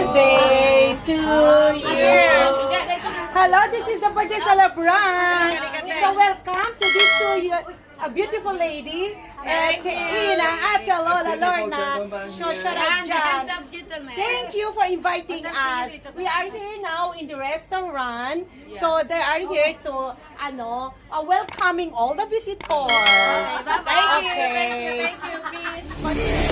birthday to you. Hello, this is the birthday celebrant. So welcome to these two beautiful lady, Ina, Ate Lola, Lorna, Shoshana Jan. Thank you for inviting us. We are here now in the restaurant. So they are here to welcoming all the visitors. Thank you.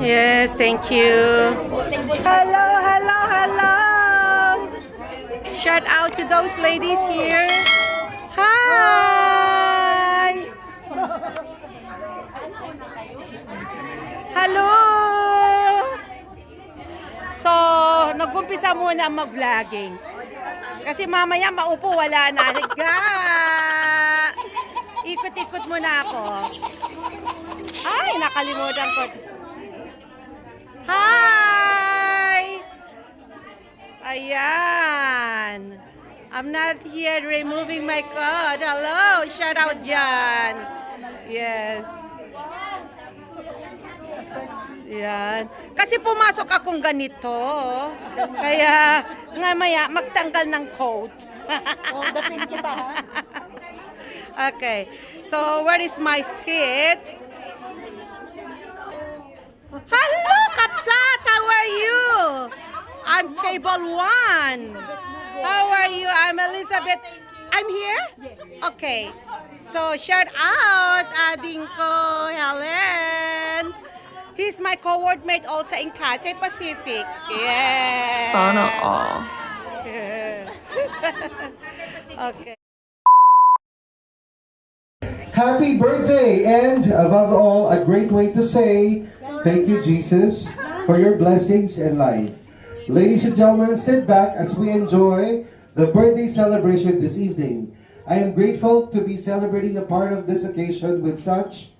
Yes, thank you. Hello, hello, hello. Shout out to those ladies here. Hi. Hello. So, nag-umpisa muna ang mag-vlogging. Kasi mamaya maupo, wala na. Ikot-ikot muna ako. Ay, nakalimutan ko. Hi! Ayan. I'm not here removing my coat. Hello! Shout out dyan. Yes. Yan. Kasi pumasok akong ganito. Kaya maya magtanggal ng coat. Dapin kita, ha? Okay. So, where is my seat? Hello, Kapsat! How are you? I'm table 1. How are you? I'm Elizabeth. I'm here? Okay. So, shout out, Adinko, Helen. He's my co-workmate also in Cathay Pacific. Yeah. Sana all. Yeah. Okay. Happy birthday! And above all, a great way to say thank you, Jesus, for your blessings in life. Ladies and gentlemen, sit back as we enjoy the birthday celebration this evening. I am grateful to be celebrating a part of this occasion with such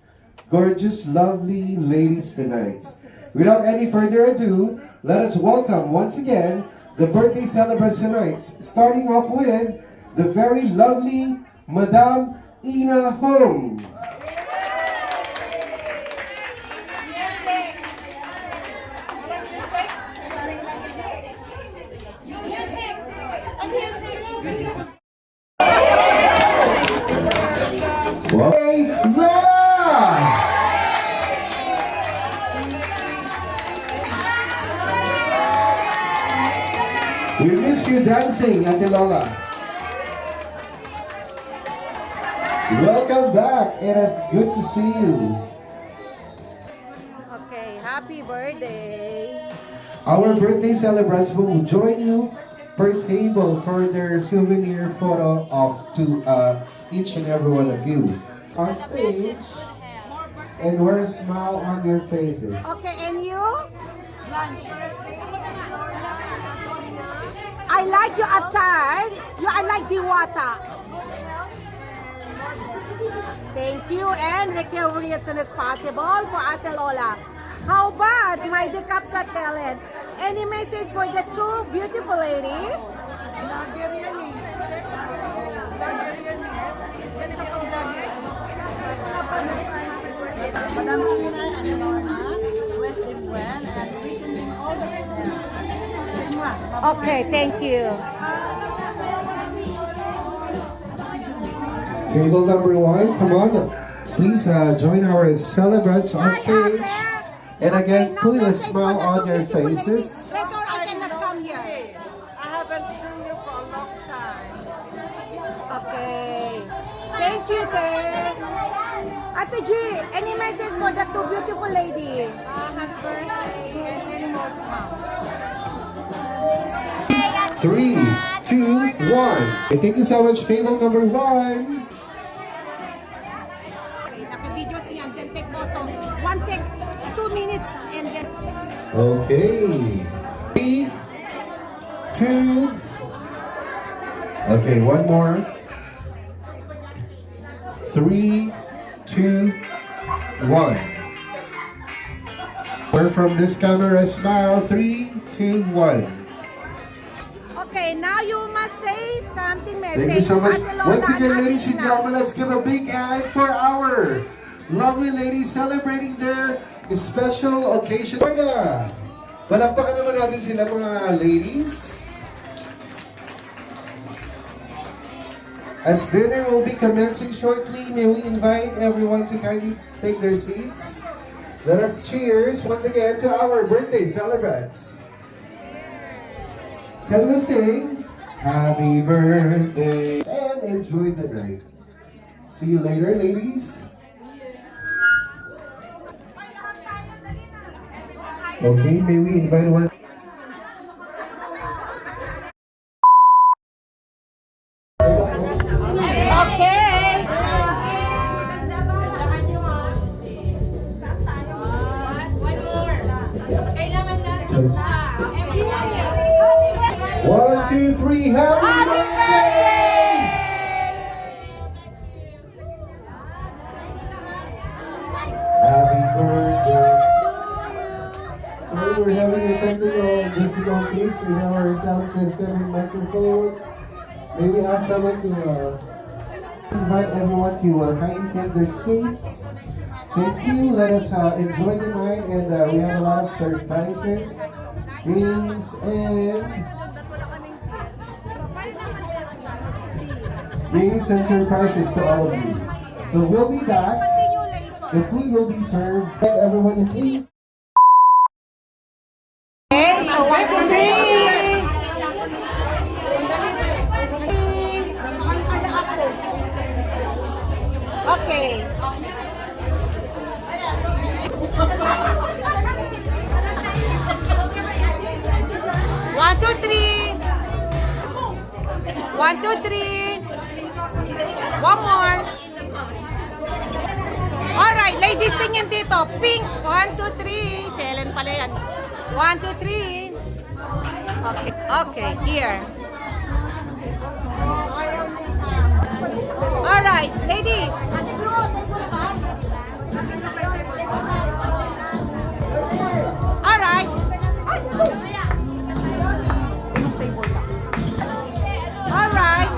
gorgeous, lovely ladies tonight. Without any further ado, let us welcome once again the birthday celebrants tonight, starting off with the very lovely Madame Ina Hong. Okay, yeah! We miss you dancing, Ate Lola. Welcome back, and good to see you. Okay, happy birthday. Our birthday celebrants will join you per table for their souvenir photo of each and every one of you. On stage, and wear a smile on your faces. Okay, and you? I like your attire. You are like Diwata. Thank you, and recovery as soon as possible for Ate Lola. How about my dear Kapsat Helen? Any message for the two beautiful ladies? Okay, thank you. Table number 1, come on. Please join our celebrants on stage. And again, put a smile on your faces. Later, I cannot come here. I haven't seen you for a long time. Okay. Thank you, Te. Ate G, any message for the two beautiful ladies? Happy birthday and many more to come. 3, 2, 1. Thank you so much, table number 1. Okay, naka-videos niyan. Then take photo. 1 sec, 2 minutes, and then... Okay. 3, 2. Okay, one more. 3, 2, 1. We're from this camera. Smile. 3, 2, 1. Okay, now you must say something message. Thank you so much. Ate Lola Once again, Ate ladies and Ina. gentlemen, let's give a big hand for our lovely ladies celebrating their special occasion. Lorna, palakpakan naman natin sila mga ladies. As dinner will be commencing shortly, may we invite everyone to kindly take their seats. Let us cheers once again to our birthday celebrants. Can we sing Happy Birthday and enjoy the night? See you later, ladies. Okay, may we invite one? Okay. Toast. 1, 2, 3, happy birthday! Happy birthday. Sorry, we're having a technical difficulties in our sound system and microphone. May we ask someone to invite everyone to kindly take their seats. Thank you. Let us enjoy the night, and we have a lot of surprises, games, and surprises to all of you. So we'll be back. The food will be served. Thank everyone, and please. Okay, so 1, 2, 3. Okay. One, two, three. 1, 2, 3. One more. Alright, ladies, tingin dito. Pink. 1, 2, 3. Si Ellen pala yan. 1, 2, 3. Okay, okay, here. Alright, ladies. Alright. Alright.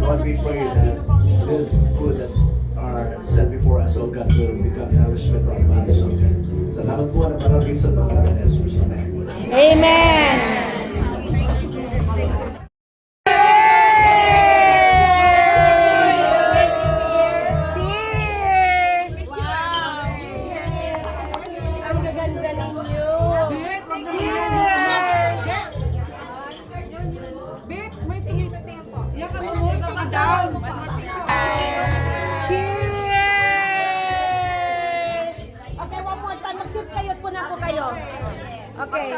Lord, we pray that this food that are set before us, oh God, will become nourishment for our bodies, oh God. Salamat po na marami sa pangalan ni Jesus. Amen. Amen. Cheers! Ang gaganda ninyo. Cheers! Bit, may tingin po. Yan ka mo ka down. Cheers! Okay, one more time. Mag-cheers kayo at puna po kayo. Okay.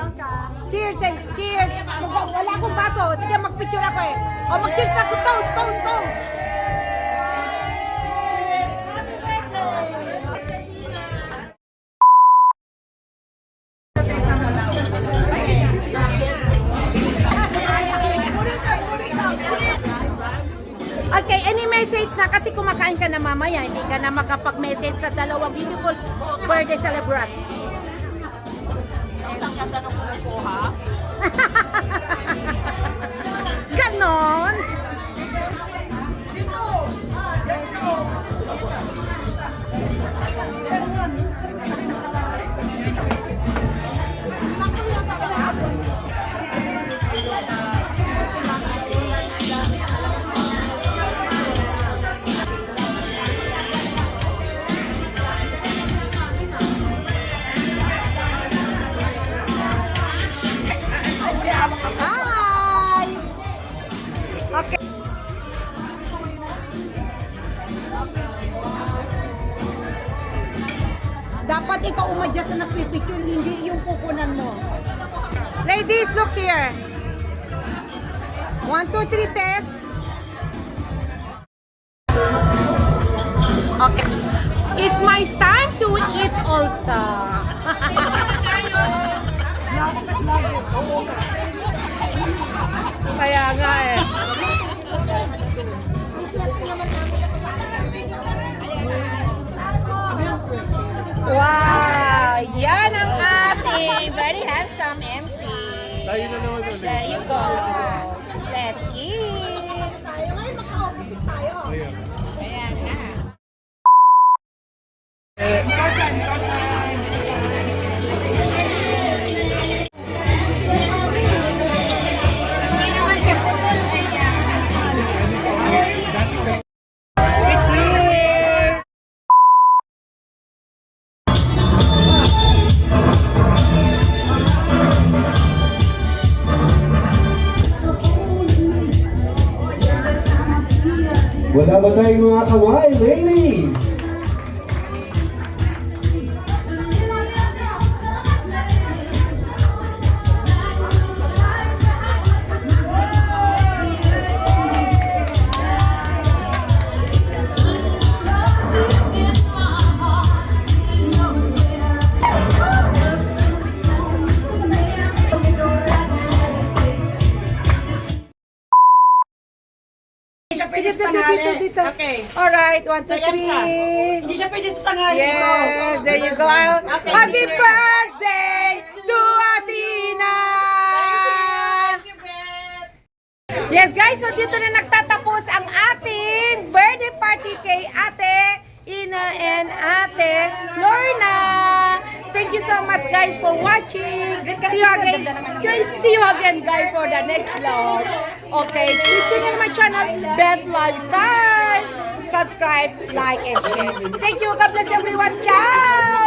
Cheers eh. Cheers. Wala akong baso. Sige, mag-picture ako eh. O, mag-cheers na ako. Toast, toast, toast. Okay, any message na kasi kumakain ka na mamaya, hindi ka na makapag-message sa dalawang beautiful birthday celebrant. Ganon. Hi! Okay. Dapat ikaw umadya sa nagpipicture, hindi yung kukunan mo. Ladies, look here. 1, 2, 3, test. Okay. It's my time to eat also. Kaya nga eh. Wow! Yan ang ating very handsome MC. Tayo na naman ulit. There you go. Let's eat. Ngayon magka-opposite tayo. Ayan na. It's here. Wala ba tayong mga kamay, ladies? Dito. Okay. Alright, 1, 2, 3. Hindi siya pwede sa tanghali. Yes, there you go. Happy birthday to Athena! Yes guys, so dito na nagtatapos ang ating birthday party kay Ate Ina and Ate Lorna. Thank you so much guys for watching. See you again guys for the next vlog. Okay, please tune in my channel, Beth Lifestyle. Subscribe, like, and share. Thank you. God bless everyone. Ciao!